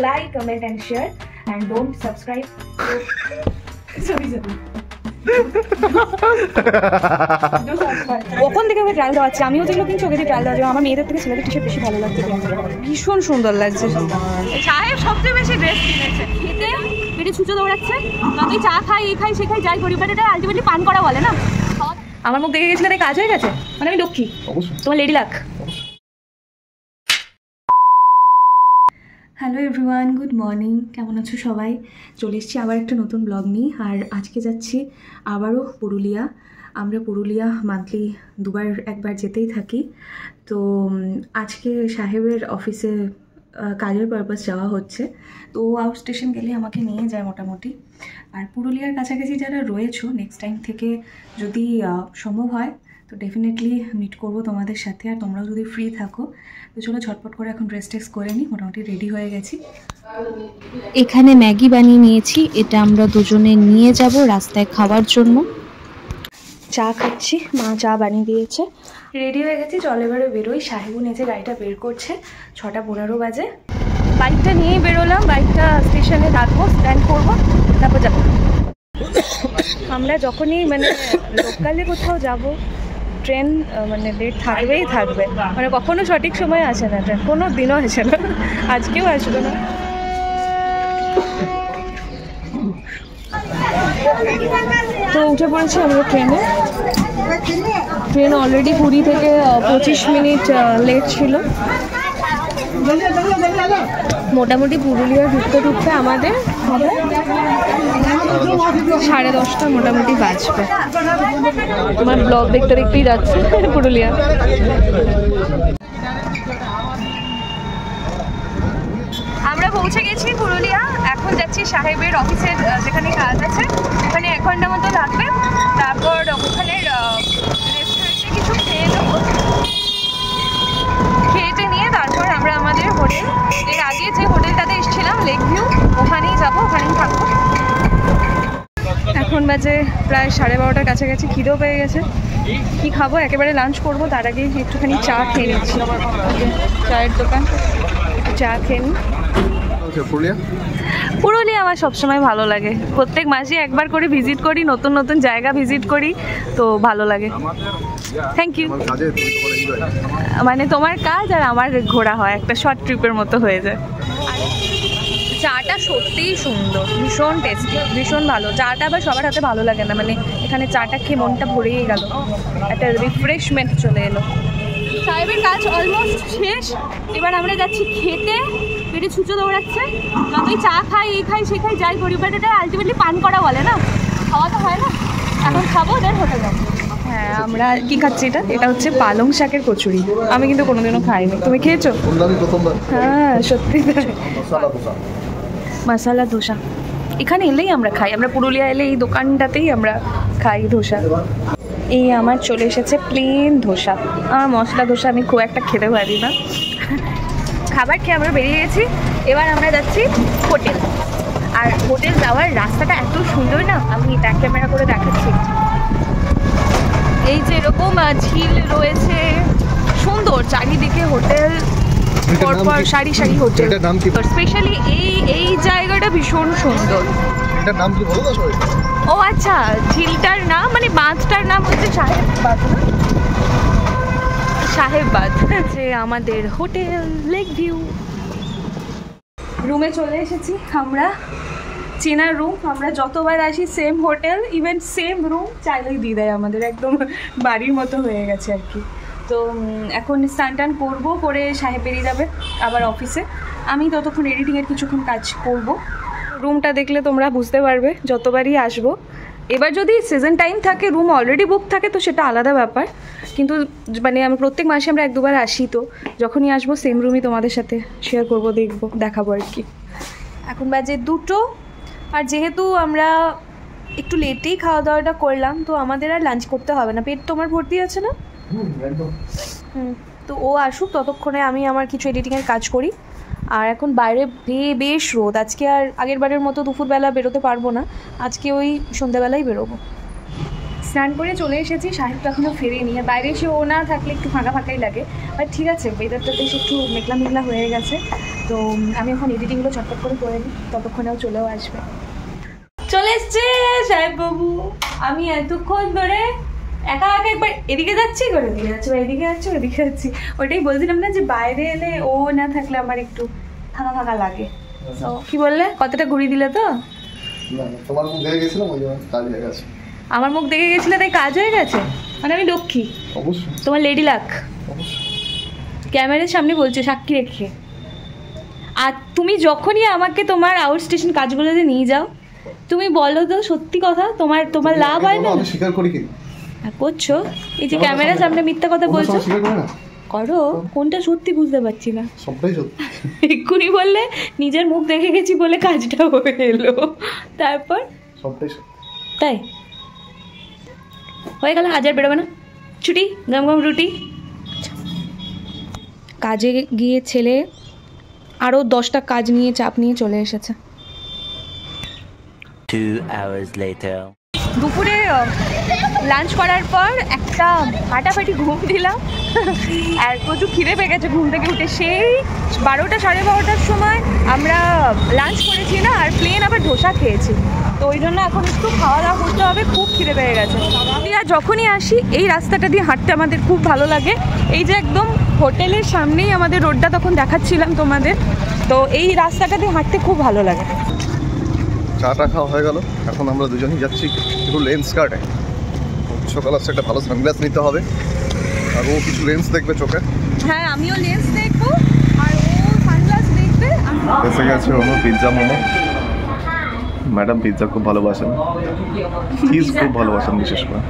like, comment and share and don't subscribe. Sorry. কখন থেকে আমি ট্রায়াল দেওয়াচ্ছি, আমিও যেগুলো কিনছি ওকে দিয়ে ট্রায়াল দেওয়া যাবে। আমার মেয়েদের থেকে ছেলেদের টি-শার্ট বেশি ভালো লাগছে, ভীষণ সুন্দর লাগছে। সাহেব সবচেয়ে বেশি ড্রেস কিনেছে, খেতে পেটে ছুঁচো দৌড়াচ্ছে। আমি চা খাই, এই খাই, সে খাই, যাই করি, বাট এটা আলটিমেটলি পান করা বলে না। আমার মুখ দেখে গেছিলে, তাই কাজ হয়ে গেছে, মানে আমি লক্ষ্মী, তোমার lady lakh. Hello everyone, good morning, কেমন আছো সবাই? চলে এসেছি আবার একটা নতুন ব্লগ নিয়ে। আর আজকে যাচ্ছি আবারও পুরুলিয়া। আমরা পুরুলিয়া মান্থলি একবার যেতেই থাকি। তো আজকে সাহেবের অফিসে কাজের পারপাস যাওয়া হচ্ছে, তো আউট স্টেশন গেলে আমাকে নিয়ে যায় মোটামুটি। আর পুরুলিয়ার কাছাকাছি যারা রয়েছো, নেক্সট টাইম থেকে যদি সম্ভব হয় তো ডেফিনেটলি মিট করবো তোমাদের সাথে। আর তোমরাও যদি ফ্রি থাকো তো চলো ঝটপট করে এখন ড্রেস টেক্স করে নিই, মোটামুটি রেডি হয়ে গেছি। এখানে ম্যাগি বানিয়ে নিয়েছি, এটা আমরা দুজনে নিয়ে যাব রাস্তায় খাওয়ার জন্য। চা খাচ্ছি, মা চা বানিয়ে দিয়েছে, রেডি হয়ে গেছি। চল এবারে বেরোই। সাহেবু নিজে গাড়িটা বের করছে, 6:15 বাজে। বাইকটা নিয়েই বেরোলাম, বাইকটা স্টেশনে রাখবো, স্ট্যান্ড করবো, তারপর যাবো। আমরা যখনই মানে লোকালে কোথাও যাব, ট্রেন মানে লেট থাকবেই থাকবে, মানে কখনো সঠিক সময় আসে না ট্রেন, কোনো দিনও আসে না, আজকেও আসবে না। তো উঠে পড়েছি আমরা ট্রেনে। ট্রেন অলরেডি 20 থেকে 25 মিনিট লেট ছিল। মোটামুটি পুরুলিয়া ঢুকতে আমাদের 10:30 মোটামুটি বাজবে। তোমার ব্লগ দেখতেই যাচ্ছে পুরুলিয়া। আমরা পৌঁছে গেছি পুরুলিয়া, এখন যাচ্ছি সাহেবের অফিসের যেখানে কাজ আছে, ওখানে 1 ঘন্টা মতো লাগবে। তারপর ওখানে রেস্টুরেন্টে কিছু খেয়ে নেবো, খেয়েটে নিয়ে তারপর আমরা আমাদের হোটেল, এর আগে যে হোটেলটাতে এসেছিলাম লেক ভিউ, ওখানেই যাবো, ওখানেই থাকবো। এখন বাজে প্রায় 12:30 কাছাকাছি, খিদেও পেয়ে গেছে। কি খাবো, একেবারে লাঞ্চ করবো, তার আগে একটুখানি চা খেয়ে নিচ্ছি। চায়ের দোকান, একটু চা খেয়ে নিই। পুরুলিয়া আমার সবসময় ভালো লাগে, প্রত্যেক মাসে একবার করে ভিজিট করি, নতুন নতুন জায়গা ভিজিট করি, তো ভালো লাগে। Thank you. মানে তোমার কাজ আর আমার ঘোরা হয়, একটা শর্ট ট্রিপের মতো হয়ে যায়। চাটা সত্যিই সুন্দর, ভীষণ টেস্টি, ভীষণ ভালো। চাটা আবার সবার হাতে ভালো লাগে না, মানে এখানে চাটা খেয়ে মনটা ভরেই গেল, একটা রিফ্রেশমেন্ট চলে এলো। সাহেবের কাজ অলমোস্ট শেষ, এবার আমরা যাচ্ছি খেতে। পেটে ছুঁচো দৌড়াচ্ছে, আমি চা খাই, এই খাই, সে খাই, যাই করি, বাট এটা আলটিমেটলি পান করা বলে না, খাওয়া তো হয় না। এখন খাবো, দেন হোটেল যাবো। হ্যাঁ, আমরা কি খাচ্ছি, এটা হচ্ছে পালং শাকের কচুরি। আমি কিন্তু কোনোদিনও খাইনি, তুমি খেয়েছো? হ্যাঁ সত্যি তাই। মশালা ধোসা এখানে এলেই আমরা খাই, আমরা পুরুলিয়া এলে এই দোকানটাতেই আমরা খাই ধোসা। এই আমার চলে এসেছে প্লেন ধোসা। আমার মশলা ধোসা আমি খুব একটা খেতে পারি না। খাবার খেয়ে আমরা বেরিয়ে গেছি, এবার আমরা যাচ্ছি হোটেল। আর হোটেল যাওয়ার রাস্তাটা এত সুন্দর না, আমি ব্যাক ক্যামেরা করে দেখাচ্ছি। এই যে এরকম ঝিল রয়েছে, সুন্দর চারিদিকে হোটেল, পরপর সারি সারি হোটেল। স্পেশালি এই জায়গাটা ভীষণ সুন্দর। ও আচ্ছা, ঝিলটার নাম মানে বাঁধটার নাম হচ্ছে সাহেববাঁধ। সাহেববাঁধ যে আমাদের হোটেল লেক ভিউ। রুমে চলে এসেছি আমরা, চেনার রুম, আমরা যতবার আসি same hotel, even same room, চাইলেই দিয়ে দেয় আমাদের, একদম বাড়ির মতো হয়ে গেছে আর কি। তো এখন স্নান টান করবো, করে সাহেব বেরিয়ে যাবে আবার অফিসে। আমি ততক্ষণ এডিটিংয়ের কিছুক্ষণ কাজ করব। রুমটা দেখলে তোমরা বুঝতে পারবে যতবারই আসবো। এবার যদি সিজন টাইম থাকে, রুম অলরেডি বুক থাকে, তো সেটা আলাদা ব্যাপার, কিন্তু মানে আমি প্রত্যেক মাসে আমরা 1-2বার আসি, তো যখনই আসবো সেম রুমই তোমাদের সাথে শেয়ার করবো, দেখবো, দেখাবো আর কি। এখন বাজে 2টো, আর যেহেতু আমরা একটু লেটেই খাওয়া দাওয়াটা করলাম, তো আমাদের আর লাঞ্চ করতে হবে না, পেট তোমার ভর্তি আছে না? তো ও আসুক, ততক্ষণে আমি আমার কিছু এডিটিংয়ের কাজ করি। আর এখন বাইরে বেশ রোদ, আজকে আর আগের বারের মতো দুপুরবেলা বেরোতে পারবো না, আজকে ওই সন্ধ্যাবেলায় বেরোবো। স্নান করে চলে এসেছি, সাহেব তো এখনও ফেরেনি। বাইরে এসে ও না থাকলে একটু ফাঁকা ফাঁকাই লাগে, বাট ঠিক আছে, ওয়েদারটা বেশ একটু মেঘলা মেঘলা হয়ে গেছে। তো আমি এখন এডিটিংগুলো চটপট করে নিই, ততক্ষণেও চলেও আসবে। চলে এসছে সাহেব বাবু। আমি এতক্ষণ ধরে একা একা একবার এদিকে যাচ্ছি, করে দিকে যাচ্ছি, বা এদিকে যাচ্ছি ওইদিকে যাচ্ছি। ওইটাই বলছিলাম না যে বাইরে এলে ও না থাকলে আমার একটু ফাঁকা ফাঁকা লাগে। তো কি বললে, কতটা ঘুরিয়ে দিলে? তো তোমার মুখ দেখে গেছিলাম, ওই জন্য কাজ হয়ে গেছে। আমার মুখ দেখে গেছিলে তাই কাজ হয়ে গেছে? মানে আমি লক্ষ্মী? অবশ্যই। তোমার লেডি লাক? অবশ্যই। ক্যামেরার সামনে বলছো সাক্ষী রেখে। আর তুমি যখনই আমাকে তোমার আউট স্টেশন কাজগুলোতে নিয়ে যাও, তুমি বলো তো সত্যি কথা, তোমার লাভ হয় না? আমি স্বীকার করি কি করছো? এই যে ক্যামেরার সামনে মিথ্যা কথা বলছো, করো। কোনটা সত্যি বুঝতে পারছি না। সবটাই সত্যি। এক্ষুনি বললে নিজের মুখ দেখে গেছি বলে কাজটা হয়ে এলো, তারপর সবটাই সত্যি। তাই হয়ে গেল, হাজার বেরোবে না, ছুটি, গম গম রুটি। কাজে গিয়ে ছেলে আরও 10টা কাজ নিয়ে চাপ নিয়ে চলে এসেছে। 2 hours later. দুপুরে লাঞ্চ করার পর একটা ফাটাফাটি ঘুম দিলাম, আর প্রচুর খিদে পেয়ে গেছে ঘুম থেকে উঠে। সেই 12টা সাড়ে 12টার সময় আমরা লাঞ্চ করেছি না, আর প্লেন আবার ধোসা খেয়েছি, তো ওই জন্য এখন একটু খাওয়া দাওয়া করতে হবে, খুব খিদে পেয়ে গেছে। আর যখনই আসি এই রাস্তাটা দিয়ে হাঁটতে আমাদের খুব ভালো লাগে। এই যে একদম হোটেলের সামনেই আমাদের রোডটা তখন দেখাচ্ছিলাম তোমাদের, তো এই রাস্তাটা দিয়ে হাঁটতে খুব ভালো লাগে। চাটা খাওয়া হয়ে গেল, এখন আমরা দুজনেই যাচ্ছি একটু লেন্স কাটে। সকাল আসছে, একটা ভালো সানগ্লাস নিতে হবে, আর ও কিছু লেন্স দেখবে চোখে। হ্যাঁ, আমিও লেন্স দেখবো আর ও সানগ্লাস দেখবে। এসে গেছে YONO pizza momo. Madam pizza খুব ভালোবাসেন, চিজ খুব ভালোবাসেন বিশেষ করে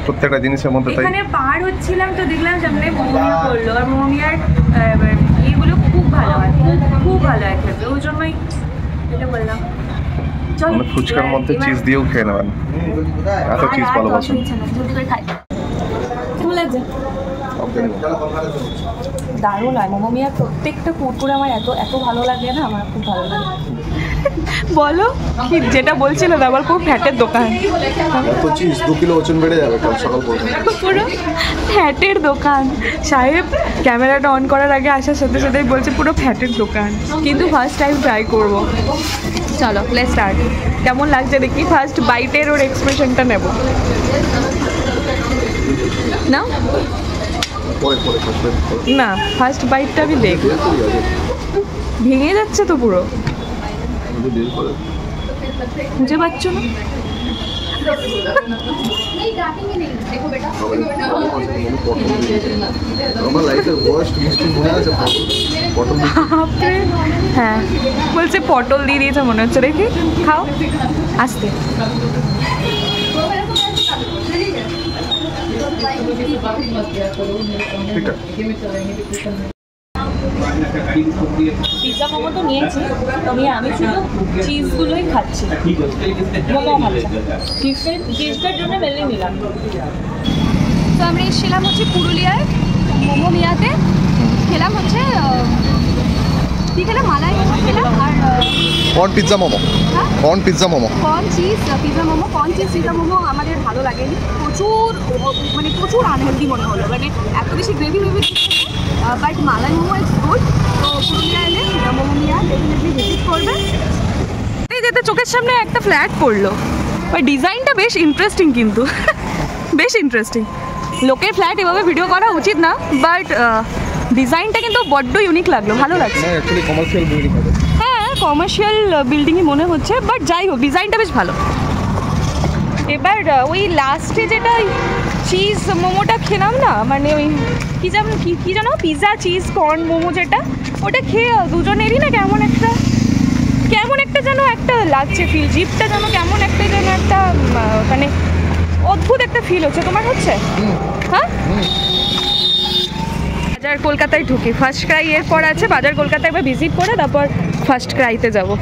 প্রত্যেকটা জিনিসের মধ্যে। তাই এখানে পার হচ্ছিলাম তো দেখলাম সামনে মোমোমিয়া করলো, আর মোমোমিয়ার এগুলো খুব ভালো হয়, খুব ভালো হয় খেতে, ওই জন্যই এটা বললাম। মানে ফুচকার মধ্যে চিজ দিয়েও খেয়ে নেবেন, এত চিজ ভালোবাসেন। কেমন লাগছে? দারুণ হয় মোমোমিয়ার প্রত্যেকটা কুরকুরে, আমার এত এত ভালো লাগে না, আমার খুব ভালো লাগে। বলো কি যেটা বলছিল, আবার খুব ফ্যাটের দোকান। এত চিজ 2 কিলো ওজন বেড়ে যাবে কাল সকাল পর্যন্ত। পুরো ফ্যাটের দোকান। সাহেব ক্যামেরাটা অন করার আগে আসার সাথে সাথেই বলছে পুরো ফ্যাটের দোকান, কিন্তু ফার্স্ট টাইম ট্রাই করব। চলো লেটস স্টার্ট। কেমন লাগছে দেখি, ফার্স্ট বাইটের ওর এক্সপ্রেশনটা নেব না। না, ফার্স্ট বাইটটা আমি দেখব। ভেঙে যাচ্ছে তো পুরো, বুঝে পাচ্ছ না? হ্যাঁ, বলছে পটল দিয়ে দিয়েছে মনে হচ্ছে, দেখি খাও আসতে। পিৎজা মোমো তো নিয়েছি, আমি শুধু চিজগুলোই খাচ্ছি, মোমো খাচ্ছি। চিজটার জন্য মেনলি নিলাম। তো আমরা এসেছিলাম হচ্ছে পুরুলিয়ার মোমোমিয়াতে, খেলাম হচ্ছে কী খেলাম, মালাই মোমো খেলাম, আর corn pizza momo. Corn pizza momo, corn cheese pizza momo. Corn cheese pizza momo আমাদের ভালো লাগেনি, প্রচুর আনহেলদি মনে হলো, মানে এত বেশি gravy but malai momo it's good. তো পুরুলিয়া এলে মোমোমিয়া ডেফিনেটলি ভিজিট করবে। এই যেতে চোখের সামনে একটা ফ্ল্যাট পড়লো, ওই ডিজাইনটা বেশ ইন্টারেস্টিং, কিন্তু বেশ ইন্টারেস্টিং। লোকের ফ্ল্যাট এভাবে ভিডিও করা উচিত না, বাট ডিজাইনটা কিন্তু বড্ড ইউনিক লাগলো, ভালো লাগছে। হ্যাঁ, কমার্শিয়াল বিল্ডিংই মনে হচ্ছে, বাট যাই হোক ডিজাইনটা বেশ ভালো। এবার ওই লাস্টে যেটা চিজ মোমোটা খেলাম না, মানে ওই কী জানো পিৎজা চিজ কর্ন মোমো যেটা, ওটা খেয়ে দুজনেরই না কেমন একটা যেন একটা লাগছে ফিল, জিপটা যেন কেমন একটা যেন একটা মানে অদ্ভুত একটা ফিল হচ্ছে। তোমার হচ্ছে? হ্যাঁ, বাজার কলকাতায় ঢুকি, ফার্স্ট ক্রাই এরপর আছে বাজার কলকাতায়, একবার ভিজিট করে তারপর ফার্স্ট ক্রাইতে যাবো।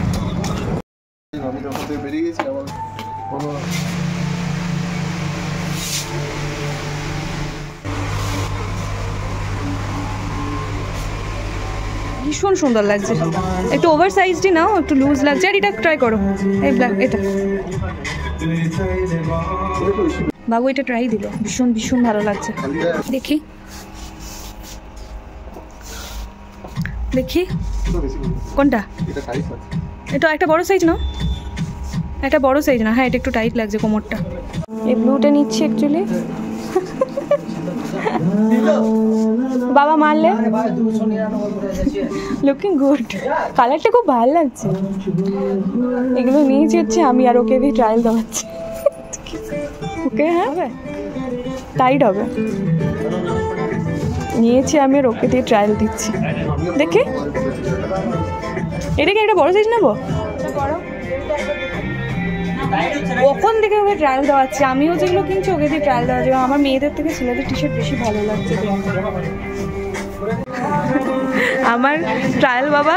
ভীষণ সুন্দর লাগছে, একটু ওভার সাইজডই নাও, একটু লুজ লাগছে, আর এটা ট্রাই করো, এই ব্ল্যাক এটা। বাবু এটা ট্রাই দিল, ভীষণ ভীষণ ভালো লাগছে। দেখি দেখি কোনটা, এটা একটা বড় সাইজ না, একটা বড় সাইজ না, হ্যাঁ এটা একটু টাইট লাগছে কোমরটা। এই ব্লুটা নিচ্ছি অ্যাকচুয়ালি। বাবা মারলে লুকিং গুড, কালারটা খুব ভালো লাগছে। এগুলো নিয়েছি হচ্ছে আমি আর ওকে দিয়ে ট্রায়াল দেওয়াচ্ছি। ওকে হ্যাঁ টাইট হবে, নিয়েছি আমি আর ওকে দিয়ে ট্রায়াল দিচ্ছি। দেখি এটা কি একটা বড় সাইজ নেবো? ওখান থেকে ওকে ট্রায়াল দেওয়াচ্ছি, আমিও যেগুলো কিনছি ওকে দিয়ে ট্রায়াল দেওয়া যাবে। আমার মেয়েদের থেকে ছেলেদের টি শার্ট বেশি ভালো লাগছে। আমার ট্রায়াল বাবা,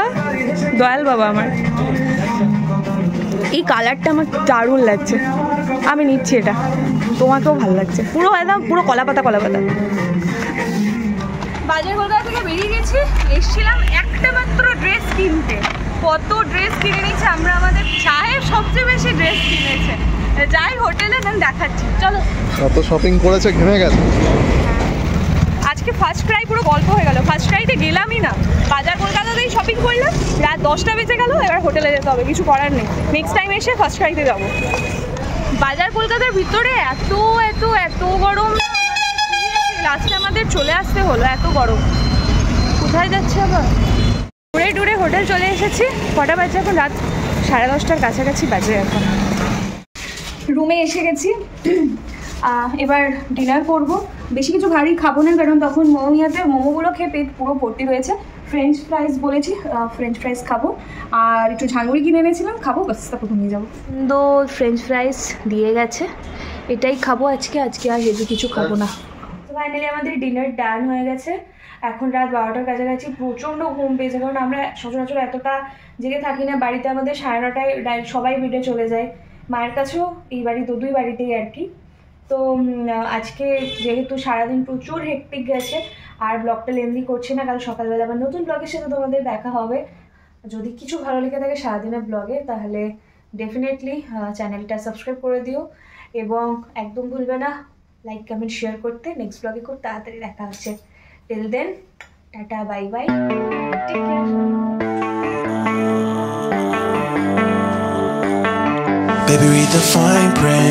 দয়াল বাবা আমার। এই কালারটা আমার দারুণ লাগছে, আমি নিচ্ছি এটা। তোমাকেও ভালো লাগছে, পুরো একদম পুরো কলা পাতা কলা পাতা। বাজার কলকাতা থেকে বেরিয়ে গেছি, এসেছিলাম একটা মাত্র ড্রেস কিনতে। কত ড্রেস কিনে নিচ্ছে আমরা, আমাদের সাহেব সবচেয়ে বেশি ড্রেস কিনেছে। যাই হোটেলে দেন দেখাচ্ছি, চলো। এত শপিং করেছে ঘেমে গেছে। আজকে ফার্স্ট ক্রাই পুরো গল্প হয়ে গেল, ফার্স্ট ক্রাইতে গেলামই না, বাজার কলকাতাতেই শপিং করলাম, রাত 10টা বেজে গেল। এবার হোটেলে যেতে হবে, কিছু করার নেই, নেক্সট টাইম এসে ফার্স্ট ক্রাইতে যাবো। বাজার কলকাতার ভিতরে এত এত এত গরম, লাস্টে আমাদের চলে আসতে হলো, এত গরম। কোথায় যাচ্ছে আবার? ঘুরে টুরে হোটেল চলে এসেছি। কটা বাজে এখন? রাত 10:30টার কাছাকাছি বাজে এখন। রুমে এসে গেছি, এবার ডিনার করব। বেশি কিছু ভারী খাবো না, কারণ তখন মোমিয়াতে মোমোগুলো খেয়ে পেট পুরো ভর্তি রয়েছে। ফ্রেঞ্চ ফ্রাইজ বলেছি, ফ্রেঞ্চ ফ্রাইজ খাবো, আর একটু ঝালমুড়ি কিনে এনেছিলাম, খাবো, বাস তারপর ঘুমিয়ে যাবো। তো ফ্রেঞ্চ ফ্রাইজ দিয়ে গেছে, এটাই খাবো আজকে আর হেভি কিছু খাবো না। তো ফাইনালি আমাদের ডিনার ডান হয়ে গেছে। এখন রাত 12টার কাছাকাছি, প্রচণ্ড ঘুম পেয়েছে, কারণ আমরা সচরাচর এতটা জেগে থাকি না। বাড়িতে আমাদের 9:30টায় সবাই বেডে চলে যায়, মায়ের কাছেও এই বাড়ি দুই বাড়িতেই আর কি। তো আজকে যেহেতু সারাদিন প্রচুর হেক্টিক গেছে, আর ব্লগটা লেন্দি করছি না, কাল সকালবেলা আবার নতুন ব্লগের সাথে তোমাদের দেখা হবে। যদি কিছু ভালো লেগে থাকে সারাদিনের ব্লগে, তাহলে ডেফিনেটলি চ্যানেলটা সাবস্ক্রাইব করে দিও, এবং একদম ভুলবে না লাইক কমেন্ট শেয়ার করতে। নেক্সট ব্লগে খুব তাড়াতাড়ি দেখা হচ্ছে। Till then, tata, bye bye, take care. Baby, read the fine print.